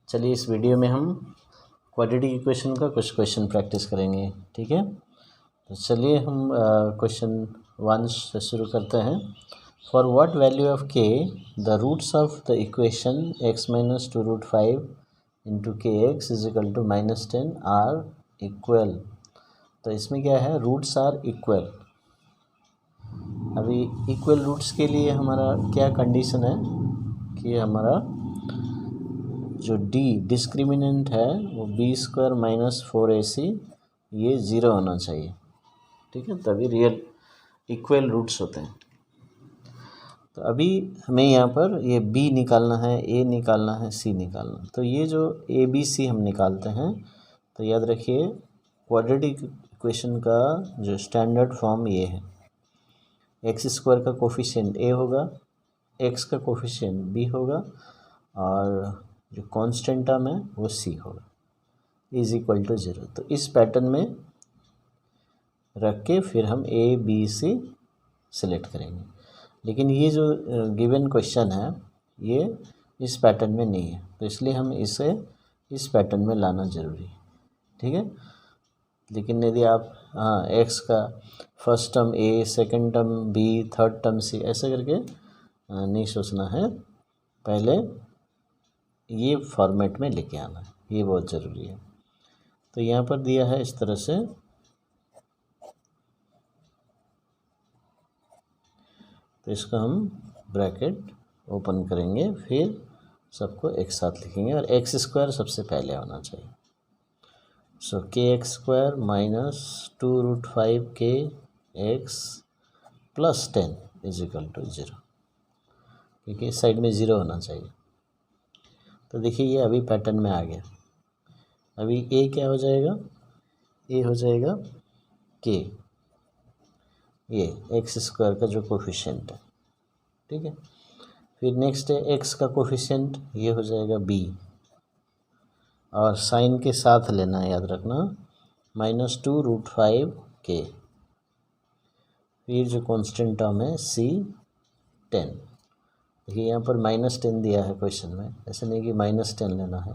चलिए इस वीडियो में हम क्वाड्रेटिक इक्वेशन का कुछ क्वेश्चन प्रैक्टिस करेंगे, ठीक है। तो चलिए हम क्वेश्चन 1 से शुरू करते हैं। For what value of K the roots of the equation x minus 2√5 into K X is equal to -10 are equal. तो इसमें क्या है, रूट्स आर इक्वल। अभी इक्वल रूट्स के लिए हमारा क्या कंडीशन है कि हमारा जो डी डिस्क्रिमिनेंट है वो b² माइनस 4ac ये 0 होना चाहिए, ठीक है, तभी रियल इक्वल रूट्स होते हैं। तो अभी हमें यहाँ पर ये b निकालना है, a निकालना है, c निकालना है। तो ये जो a b c हम निकालते हैं तो याद रखिए क्वाड्रेटिक इक्वेशन का जो स्टैंडर्ड फॉर्म ये है, x² का कोफिशिएंट a होगा, x का कोफिशिएंट b होगा और जो कांस्टेंट टर्म है वो c होगा, इज इक्वल टू 0। तो इस पैटर्न में रख के फिर हम a b c सिलेक्ट करेंगे। लेकिन ये जो गिवन क्वेश्चन है ये इस पैटर्न में नहीं है, तो इसलिए हम इसे इस पैटर्न में लाना ज़रूरी है, ठीक है। लेकिन यदि आप x का first term a, second term b, third term c ऐसे करके नहीं सोचना है, पहले ये फॉर्मेट में लेके आना है, ये बहुत ज़रूरी है। तो यहाँ पर दिया है इस तरह से, तो इसको हम ब्रैकेट ओपन करेंगे, फिर सबको एक साथ लिखेंगे और x² सबसे पहले होना चाहिए। सो kx² माइनस 2√5 के x plus 10 is equal to 0, क्योंकि इस साइड में 0 होना चाहिए। तो देखिए ये अभी पैटर्न में आ गया। अभी a क्या हो जाएगा, a हो जाएगा k, ये x² का जो कोफिशिएंट है, ठीक है। फिर नेक्स्ट है x का कोफिशिएंट, ये हो जाएगा b और साइन के साथ लेना है, याद रखना, -2√5 k। फिर जो कांस्टेंट टर्म है c 10। देखिए यहाँ पर -10 दिया है क्वेश्चन में, ऐसे नहीं कि -10 लेना है।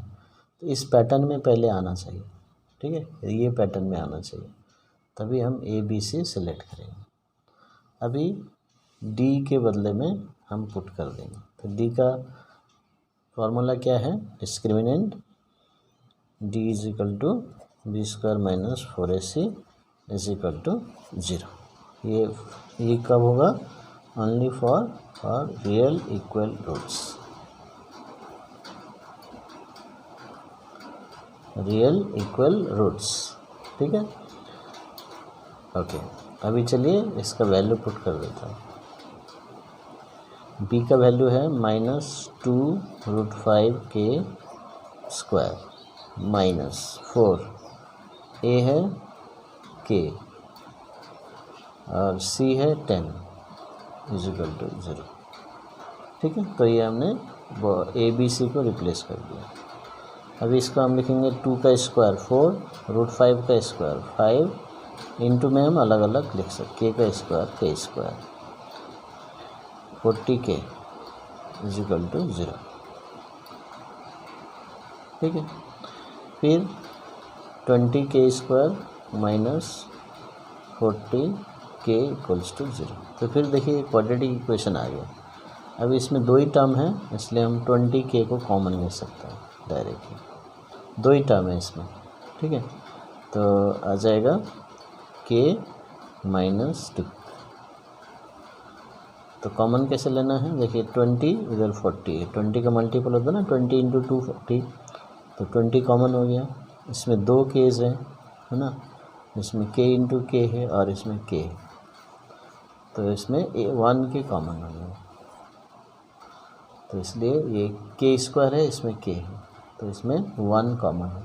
तो इस पैटर्न में पहले आना चाहिए, ठीक है, ये पैटर्न में आना चाहिए, तभी हम a b c सिलेक्ट करेंगे। अभी d के बदले में हम पुट कर देंगे। तो d का फॉर्मूला क्या है, discriminant d is equal to b² minus 4ac is equal to 0। ये कब होगा, only for real equal roots, real equal roots, ठीक है, ओके। अभी चलिए इसका वैल्यू पुट कर देता हूँ। b का वैल्यू है -2√5 के स्क्वायर माइनस 4, a है k और c है 10 इज इक्वल टू 0, ठीक है। तो ये हमने a b c को रिप्लेस कर दिया। अभी इसको हम लिखेंगे 2 का स्क्वायर 4, √5 का स्क्वायर 5, इंटू में हम अलग अलग लिख सकते, k का square k square 40k is equal to 0, ठीक है। फिर 20k² minus 40k equals to 0। तो फिर देखिए क्वाड्रेटिक इक्वेशन आ गया। अभी इसमें दो ही टर्म है, इसलिए हम 20k को कॉमन ले सकते हैं डायरेक्टली, दो ही टर्म है इसमें, ठीक है। तो आ जाएगा k -2। तो कॉमन कैसे लेना है, देखिए 20 इधर 40 है, 20 का मल्टीपल होता है ना, 20 इंटू 2 40, तो 20 कॉमन हो गया। इसमें दो केस है ना, इसमें k इंटू के है और इसमें k है, तो इसमें 1 के कॉमन हो गया, तो इसलिए ये k² है, इसमें k है, तो इसमें 1 कॉमन है,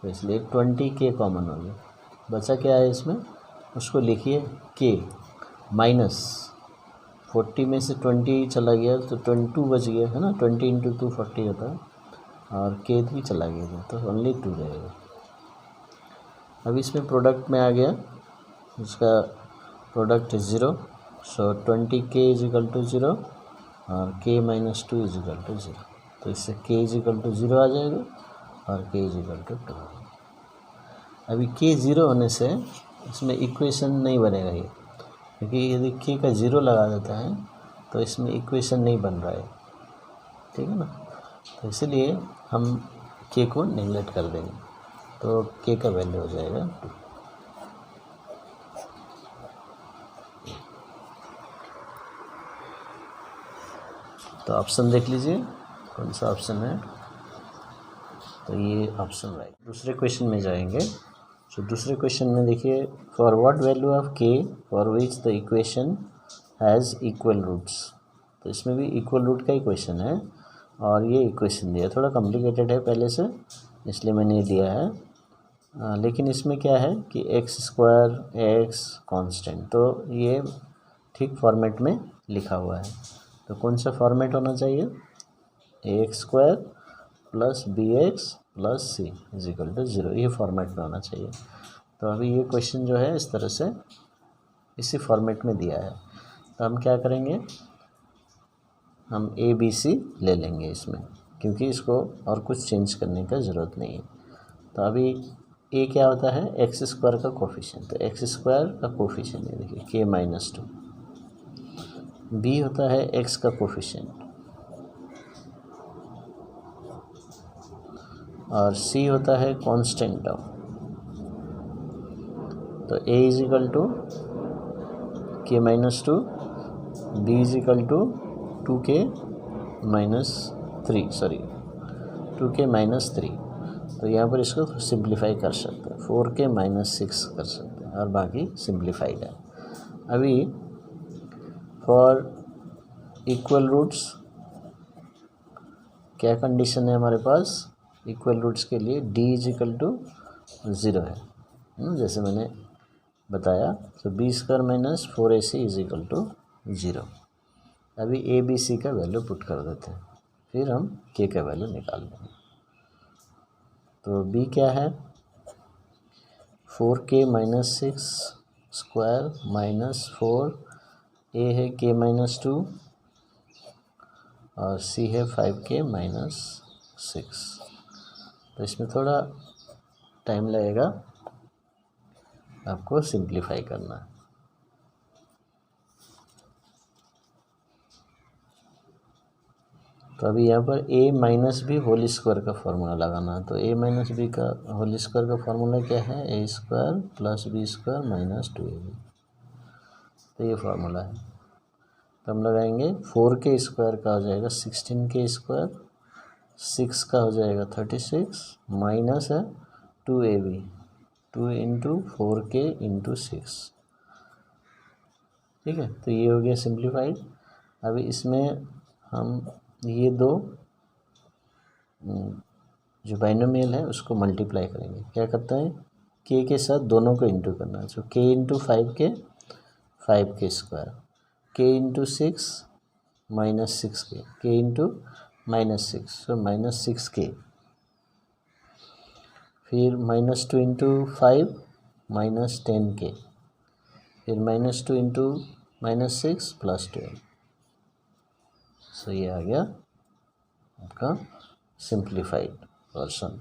तो इसलिए 20k कॉमन हो गया। बचा क्या है इसमें, उसको लिखिए k माइनस 40 में से 20 चला गया तो 22 बच गया है ना, 20 इंटू 2 40 होता है, और k भी चला गया था, तो ओनली 2 रहेगा। अब इसमें प्रोडक्ट में आ गया, इसका प्रोडक्ट है 0, सो 20k इज इक्वल टू 0 और k -2 इज इक्वल टू 0। तो इससे k इज इक्वल टू 0 आ जाएगा और k इज इक्वल टू 2। अभी k 0 होने से इसमें इक्वेशन नहीं बनेगा ये, क्योंकि यदि k का 0 लगा देता है तो इसमें इक्वेशन नहीं बन रहा है, ठीक है ना। तो इसलिए हम k को नेगलेक्ट कर देंगे, तो k का वैल्यू हो जाएगा 2। तो ऑप्शन देख लीजिए कौन सा ऑप्शन है, तो ये ऑप्शन राइट। दूसरे क्वेश्चन में जाएंगे। तो दूसरे क्वेश्चन में देखिए, for what value of k for which the equation has equal roots. तो इसमें भी इक्वल रूट का ही क्वेश्चन है और ये इक्वेशन दिया, थोड़ा कॉम्प्लिकेटेड है पहले से, इसलिए मैंने दिया है। लेकिन इसमें क्या है कि एक्स स्क्वायर एक्स कांस्टेंट, तो ये ठीक फॉर्मेट में लिखा हुआ है। तो कौन सा फॉर्मेट होना चाहिए, A X square plus B X plus C is equal to 0, ये फॉर्मेट में होना चाहिए। तो अभी ये क्वेश्चन जो है इस तरह से इसी फॉर्मेट में दिया है। तो हम क्या करेंगे, हम ए बी सी ले लेंगे इसमें, क्योंकि इसको और कुछ चेंज करने का ज़रूरत नहीं है। तो अभी ए क्या होता है, एक्स स्क्वायर का कोफिशिएंट, तो एक्स स्क्वायर का कोफिशिएंट ये देखिए के माइनस 2। बी होता है एक्स का कोफिशिएंट और सी होता है कांस्टेंट ऑफ। तो a is equal to k minus 2, b is equal to 2k minus 3, sorry 2k minus 3। तो यहाँ पर इसको सिंप्लीफाई कर सकते हैं, 4k माइनस 6 कर सकते हैं और बाकी सिंप्लीफाइड है। अभी फॉर इक्वल रूट्स क्या कंडीशन है हमारे पास, इक्वल रूट्स के लिए d इज इक्वल टू 0 है, जैसे मैंने बताया। तो b square minus 4ac is equal to 0। अभी ए बी सी का वैल्यू पुट कर देते हैं, फिर हम k का वैल्यू निकाल लेंगे। तो b क्या है, 4k minus 6 square minus 4, a है k माइनस 2 और c है 5k माइनस 6। तो इसमें थोड़ा टाइम लगेगा, आपको सिंप्लीफाई करना है। तो अभी यहाँ पर a minus b whole square का फार्मूला लगाना है। तो a माइनस बी का होल स्क्वायर का फार्मूला क्या है, a square plus b square minus 2ab। तो ये फार्मूला है। तो हम लगाएंगे 4k स्क्वायर का हो जाएगा 16k स्क्वायर, 6 का हो जाएगा 36 माइनस है 2ab, 2 इंटू 4k इंटू 6, ठीक है। तो ये हो गया सिंप्लीफाइड। अभी इसमें हम ये दो जो बाइनोमियल है उसको मल्टीप्लाई करेंगे। क्या करते हैं, k के साथ दोनों को इंटू करना है। तो k into 5k 5k square, k into 6 minus 6k, k into minus 6 so minus 6k, फिर माइनस 2 इंटू 5 माइनस 10k, फिर माइनस 2 इंटू माइनस 6 प्लस 12। सो ये आ गया आपका सिंप्लीफाइड वर्जन।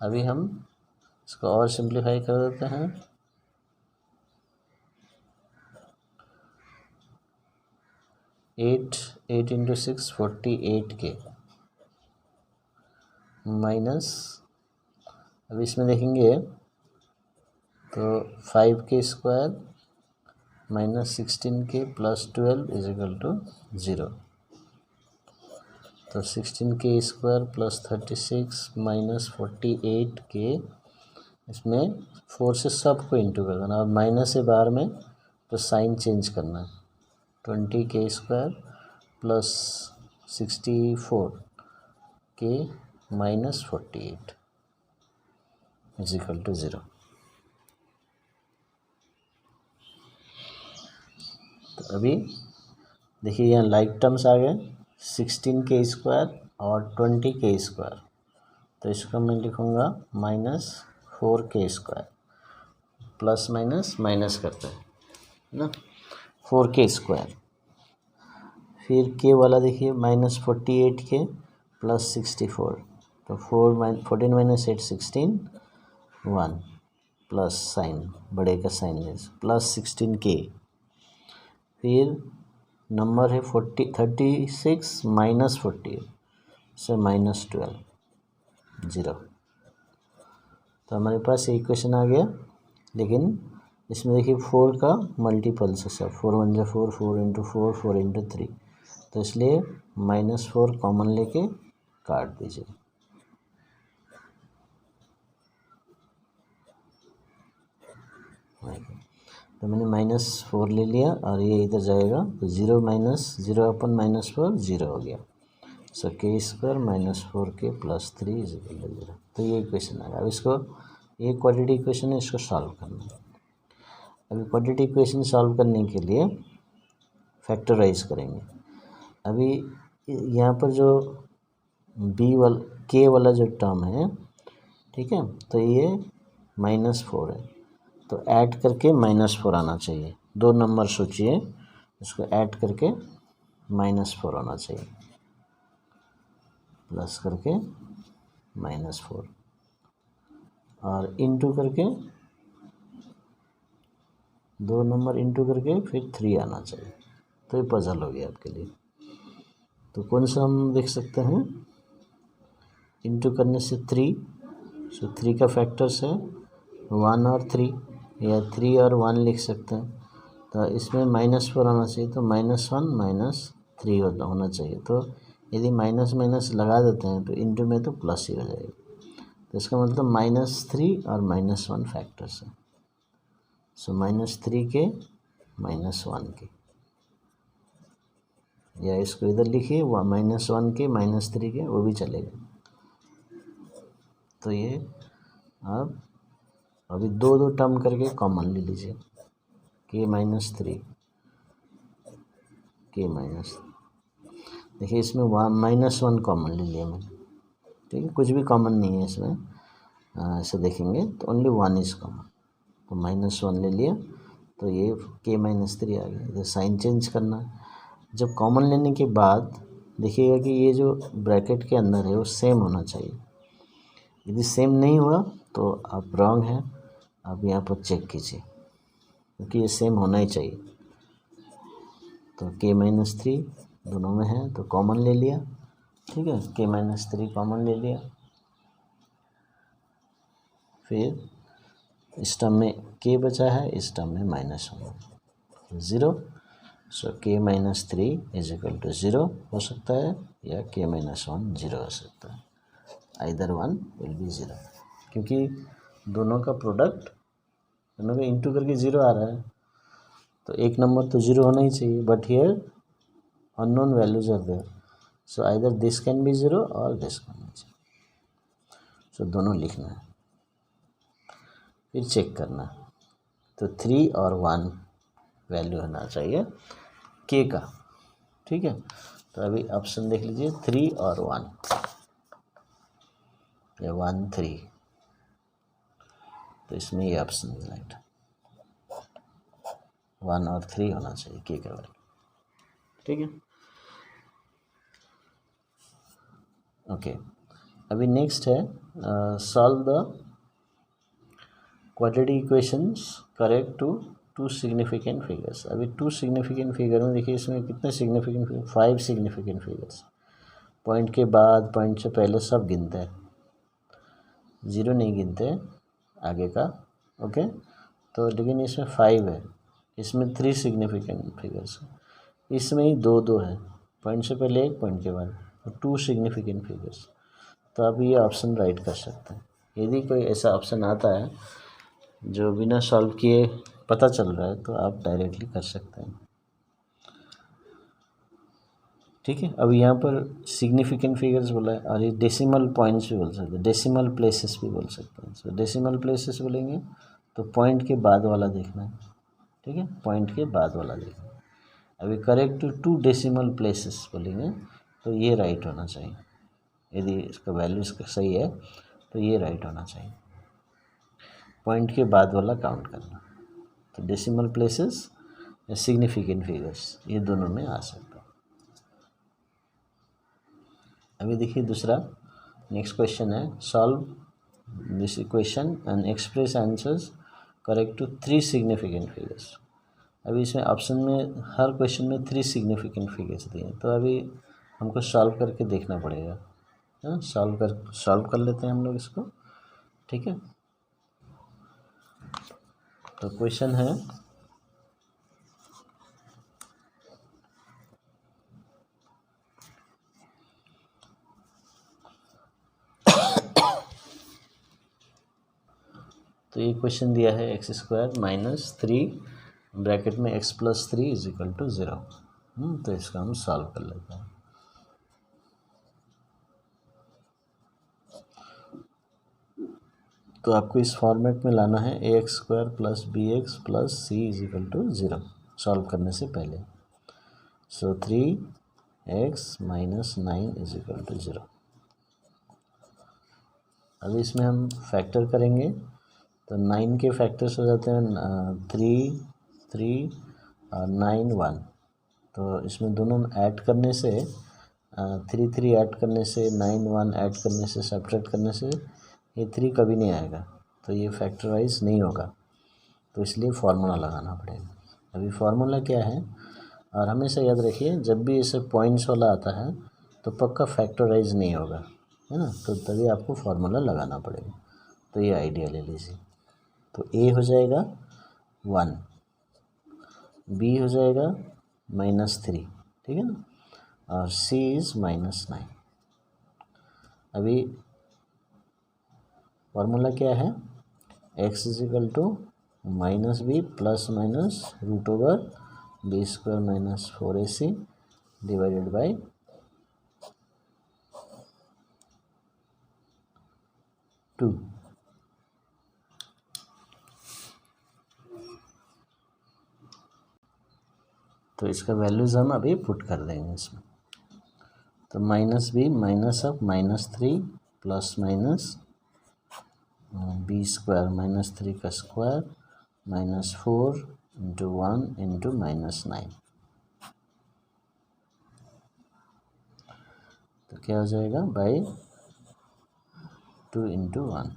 अभी हम इसको और सिंप्लीफाई कर देते हैं। एट इंटू 6 48k माइनस, अब इसमें देखेंगे तो 5k square minus 16k plus 12 is equal to 0। तो 16k square plus 36 minus 48k, इसमें 4 से सबको इंटू कर देना और माइनस से बाहर में तो साइन चेंज करना है। 20k square plus 64k minus 48 is equal to 0। तो अभी देखिए यहाँ लाइक टर्म्स आ गए, 16k स्क्वायर और 20k स्क्वायर। तो इसको मैं लिखूँगा minus 4k square, plus minus minus करते हैं ना, 4k स्क्वायर। फिर k वाला देखिए माइनस 48k प्लस 64, तो 14 माइनस 8 16, 1 प्लस साइन बड़े का साइन ले प्लस 16k, फिर नंबर है 36 माइनस 48 से माइनस 12 0। तो हमारे पास ये इक्वेशन आ गया, लेकिन इसमें देखिए 4 का मल्टीपल्स है सब, 4 1 जा 4, 4 इंटू 4, 4 इंटू 3, तो इसलिए -4 कॉमन लेके काट दीजिए। तो मैंने -4 ले लिया और ये इधर जाएगा, तो 0 माइनस 0 अपन -4 0 हो गया। So k square -4k plus 3 is equal to 0। तो ये इक्वेशन आ गया। अब इसको, ये क्वाड्रेटिक इक्वेशन है, इसको सॉल्व करना है। अभी क्वाड्रेटिक इक्वेशन सॉल्व करने के लिए फैक्टराइज करेंगे। अभी यहाँ पर जो k वाला जो टर्म है, ठीक है, तो ये -4 है, तो ऐड करके -4 आना चाहिए। 2 नंबर सोचिए, इसको ऐड करके -4 आना चाहिए, प्लस करके -4 और इंटू करके 2 नंबर इंटू करके फिर 3 आना चाहिए। तो ये पजल हो गया आपके लिए। तो कौन सा हम देख सकते हैं, इंटू करने से 3, सो 3 का फैक्टर्स है 1 और 3, या 3 और 1 लिख सकते हैं। तो इसमें -4 आना चाहिए, तो -1 -3 होना चाहिए। तो यदि माइनस माइनस लगा देते हैं तो इंटू में तो प्लस ही हो जाएगा। तो इसका मतलब -3 और -1 फैक्टर्स है। सो -3 के -1 के, या इसको इधर लिखिए -1 के -3 के, वो भी चलेगा। तो ये आप अभी 2 टर्म करके कॉमन ले लीजिए, k -3 k माइनस, देखिए इसमें -1 कॉमन ले लिया मैंने, ठीक है, कुछ भी कॉमन नहीं है इसमें। ऐसे देखेंगे तो ओनली 1 इज़ कॉमन, तो -1 ले लिया, तो ये k -3 आ गया। इधर साइन चेंज करना, जब कॉमन लेने के बाद देखिएगा कि ये जो ब्रैकेट के अंदर है वो सेम होना चाहिए। यदि सेम नहीं हुआ तो आप रॉन्ग है, आप यहाँ पर चेक कीजिए, क्योंकि ये सेम होना ही चाहिए। तो k -3 दोनों में है तो कॉमन ले लिया, ठीक है, k -3 कॉमन ले लिया। फिर इस टर्म में k बचा है, इस टर्म में -1 0। सो k -3 इज इक्वल टू 0 हो सकता है, या k -1 0 हो सकता है। आइदर 1 विल बी 0, क्योंकि दोनों का प्रोडक्ट, दोनों का इंटू करके 0 आ रहा है, तो एक नंबर तो 0 होना ही चाहिए। But here unknown values are there, so either this can be 0 और दिस कैन बी 0। सो दोनों लिखना है, फिर चेक करना। तो 3 और 1 वैल्यू होना चाहिए k का, ठीक है। तो अभी ऑप्शन देख लीजिए, 3 और 1, या 1 3, तो इसमें ये ऑप्शन राइट, 1 और 3 होना चाहिए k का वैल्यू, ठीक है। ओके, अभी नेक्स्ट है solve the quadratic equations correct to 2 significant figures. अभी 2 सिग्निफिकेंट फिगर में देखिए, इसमें कितने significant figure, 5 significant figures. Point के बाद, पॉइंट से पहले सब गिनते हैं, 0 नहीं गिनते आगे का, ओके। तो लेकिन इसमें 5 है, इसमें 3 सिग्निफिकेंट फिगर्स है, इसमें ही 2 है, पॉइंट से पहले 1, पॉइंट के बाद, तो 2 सिग्निफिकेंट फिगर्स। तो आप ये ऑप्शन राइट कर सकते हैं। यदि कोई ऐसा ऑप्शन आता है जो बिना सॉल्व किए पता चल रहा है, तो आप डायरेक्टली कर सकते हैं, ठीक है। अब यहाँ पर सिग्निफिकेंट फिगर्स बोला है, और ये डेसिमल पॉइंट्स भी बोल सकते हैं, डेसिमल प्लेसेस भी बोल सकते हैं। सो डेसिमल प्लेसेस बोलेंगे तो पॉइंट के बाद वाला देखना है, ठीक है, पॉइंट के बाद वाला देखना है। अभी करेक्ट 2 डेसिमल प्लेसेस बोलेंगे तो ये राइट होना चाहिए, यदि इसका वैल्यू इसका सही है तो ये राइट होना चाहिए। पॉइंट के बाद वाला काउंट करना, तो डेसिमल प्लेसेस या सिग्निफिकेंट फिगर्स, ये दोनों में आ सकता है। अभी देखिए दूसरा नेक्स्ट क्वेश्चन है, solve this equation and express answers correct to 3 significant figures. अभी इसमें ऑप्शन में हर क्वेश्चन में 3 सिग्निफिकेंट फिगर्स दिए हैं, तो अभी हमको सॉल्व करके देखना पड़ेगा। हाँ, सॉल्व कर लेते हैं हम लोग इसको, ठीक है। तो क्वेश्चन है तो ये क्वेश्चन दिया है x² माइनस 3 ब्रैकेट में x+3 इज इक्वल टू 0। तो इसका हम सॉल्व कर लेते हैं। तो आपको इस फॉर्मेट में लाना है ax² plus bx plus c is equal to 0 solve करने से पहले। So 3x minus 9 is equal to 0। अभी इसमें हम फैक्टर करेंगे तो 9 के फैक्टर्स हो जाते हैं 3 3 और 9 1। तो इसमें दोनों ऐड करने से 3 3 ऐड करने से 9 1 ऐड करने से सब्ट्रैक्ट करने से ये 3 कभी नहीं आएगा, तो ये फैक्टराइज नहीं होगा, तो इसलिए फार्मूला लगाना पड़ेगा। अभी फार्मूला क्या है, और हमेशा याद रखिए जब भी इसे पॉइंट्स वाला आता है तो पक्का फैक्टराइज नहीं होगा, है ना, तो तभी आपको फार्मूला लगाना पड़ेगा। तो ये आइडिया ले लीजिए। तो a हो जाएगा 1, b हो जाएगा -3, ठीक है ना, और c इज़ -9। अभी फार्मूला क्या है, x is equal to -b plus minus √b² minus 4ac divided by 2। तो इसका वैल्यूज़ हम अभी पुट कर देंगे इसमें। तो -b minus of -3 plus minus b² -3 का स्क्वायर माइनस 4 इंटू 1 इंटू -9। तो क्या हो जाएगा, बाई 2 इंटू 1।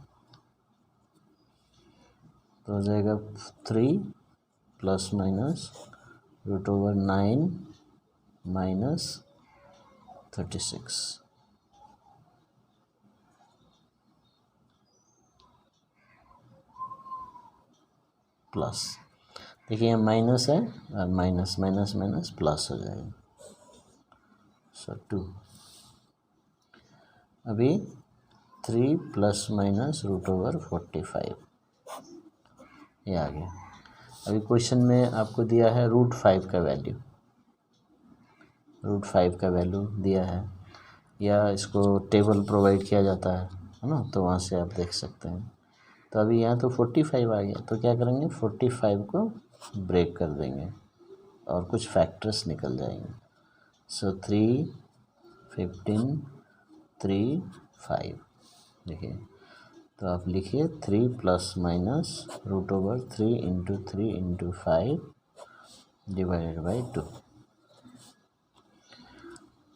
तो हो जाएगा 3 प्लस माइनस √9 माइनस 36। प्लस, देखिए यहाँ माइनस है और माइनस माइनस माइनस प्लस हो जाएगा। सो 2। अभी 3 प्लस माइनस √45 ये आ गया। अभी क्वेश्चन में आपको दिया है √5 का वैल्यू, √5 का वैल्यू दिया है, या इसको टेबल प्रोवाइड किया जाता है ना, तो वहाँ से आप देख सकते हैं। तो अभी यहाँ तो 45 आ गया, तो क्या करेंगे 45 को ब्रेक कर देंगे और कुछ फैक्टर्स निकल जाएंगे। सो 3 15 3 5। देखिए, तो आप लिखिए 3 plus minus √3 into 3 into 5 divided by 2।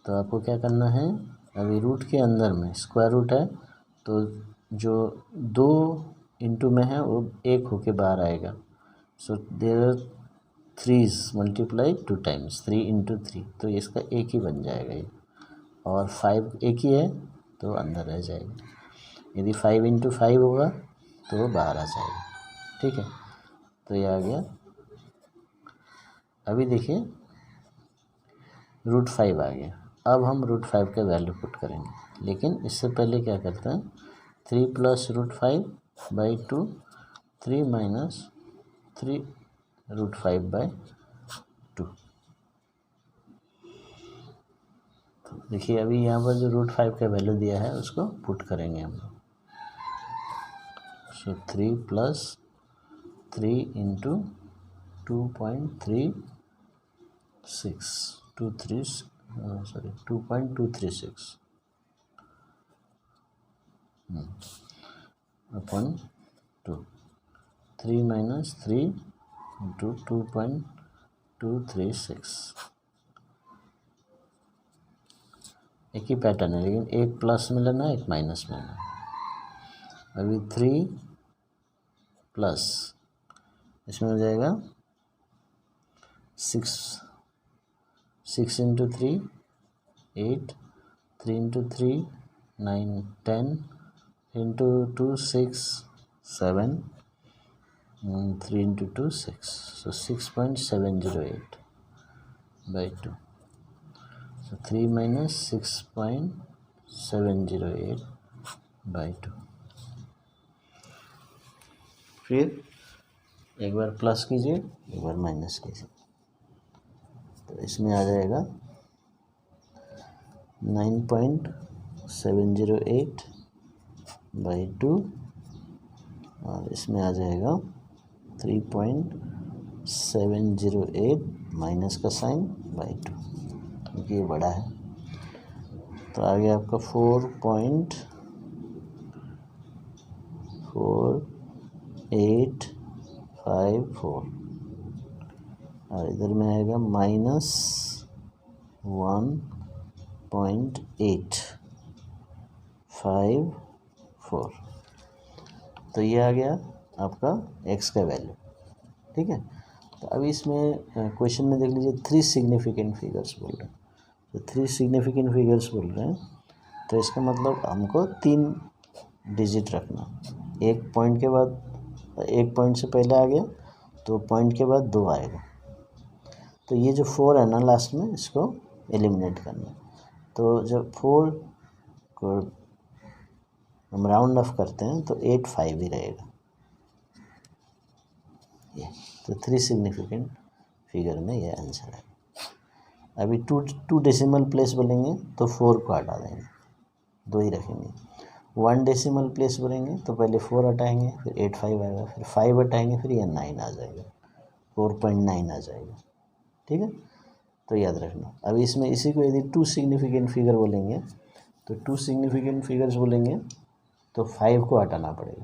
तो आपको क्या करना है, अभी रूट के अंदर में स्क्वायर रूट है, तो जो 2 इंटू में है वो 1 होके बाहर आएगा। So there are 3's multiply 2 times, 3 into 3, तो इसका एक ही बन जाएगा ये, और 5 एक ही है तो अंदर रह जाएगा। यदि 5 इंटू 5 होगा तो वो बाहर आ जाएगा, ठीक है। तो ये आ गया। अभी देखिए √5 आ गया। अब हम √5 का वैल्यू पुट करेंगे, लेकिन इससे पहले क्या करते हैं, 3 प्लस √5 बाई 2, 3 माइनस 3 √5 बाई 2। तो देखिए अभी यहाँ पर जो √5 का वैल्यू दिया है उसको पुट करेंगे हम लोग। सो 3 plus 3 into 2.36 2.236 upon 2, 3 minus 3 into 2.236। एक ही पैटर्न है, लेकिन एक प्लस में लेना है, एक माइनस में लेना है। अभी 3 प्लस इसमें हो जाएगा 6 into 3 8, 3 into 3 9 10 into 2 6 7 3 into 2 6, so 6.708 by 2, so 3 minus 6.708 by 2। फिर एक बार प्लस कीजिए, एक बार माइनस कीजिए, तो इसमें आ जाएगा 9.708 बाई 2 और इसमें आ जाएगा 3.708 माइनस का साइन बाई 2, क्योंकि ये बड़ा है। तो आ गया आपका 4.4854 और इधर में आएगा -1.854। तो ये आ गया आपका x का वैल्यू, ठीक है। तो अभी इसमें क्वेश्चन में देख लीजिए 3 सिग्निफिकेंट फिगर्स बोल रहे हैं, तो 3 सिग्निफिकेंट फिगर्स बोल रहे हैं, तो इसका मतलब हमको 3 डिजिट रखना। एक पॉइंट के बाद, एक पॉइंट से पहले आ गया तो पॉइंट के बाद 2 आएगा, तो ये जो 4 है ना लास्ट में, इसको एलिमिनेट करना। तो जब 4 को हम राउंड ऑफ करते हैं तो 85 ही रहेगा ये। तो 3 सिग्निफिकेंट फिगर में ये आंसर है। अभी 2 डेसिमल प्लेस बोलेंगे तो 4 को हटा देंगे, 2 ही रखेंगे। 1 डेसिमल प्लेस बोलेंगे तो पहले 4 हटाएंगे, फिर 85 आएगा, फिर 5 हटाएंगे, फिर ये 9 आ जाएगा, 4.9 आ जाएगा, ठीक है। तो याद रखना। अभी इसमें इसी को यदि 2 सिग्निफिकेंट फिगर बोलेंगे तो 2 सिग्निफिकेंट फिगर्स बोलेंगे तो 5 को हटाना पड़ेगा।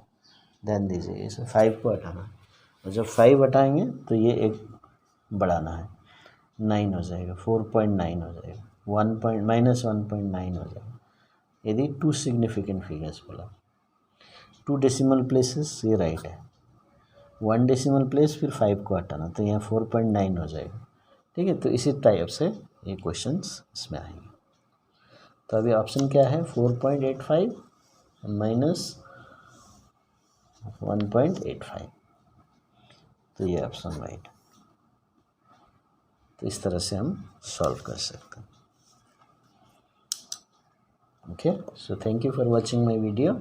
ध्यान दीजिए, इसमें 5 को हटाना, और जब 5 हटाएंगे तो ये एक बढ़ाना है, 9 हो जाएगा, 4.9 हो जाएगा, -1.9 हो जाएगा। यदि 2 सिग्निफिकेंट फिगर्स बोला, 2 डेसिमल प्लेसेस ये राइट है, 1 डेसिमल प्लेस फिर 5 को हटाना, तो यहाँ 4.9 हो जाएगा, ठीक है। तो इसी टाइप से ये क्वेश्चंस इसमें आएंगे। तो अभी ऑप्शन क्या है, 4.85 माइनस 1.85, तो ये ऑप्शन राइट। तो इस तरह से हम सॉल्व कर सकते हैं। Okay, so thank you for watching my video.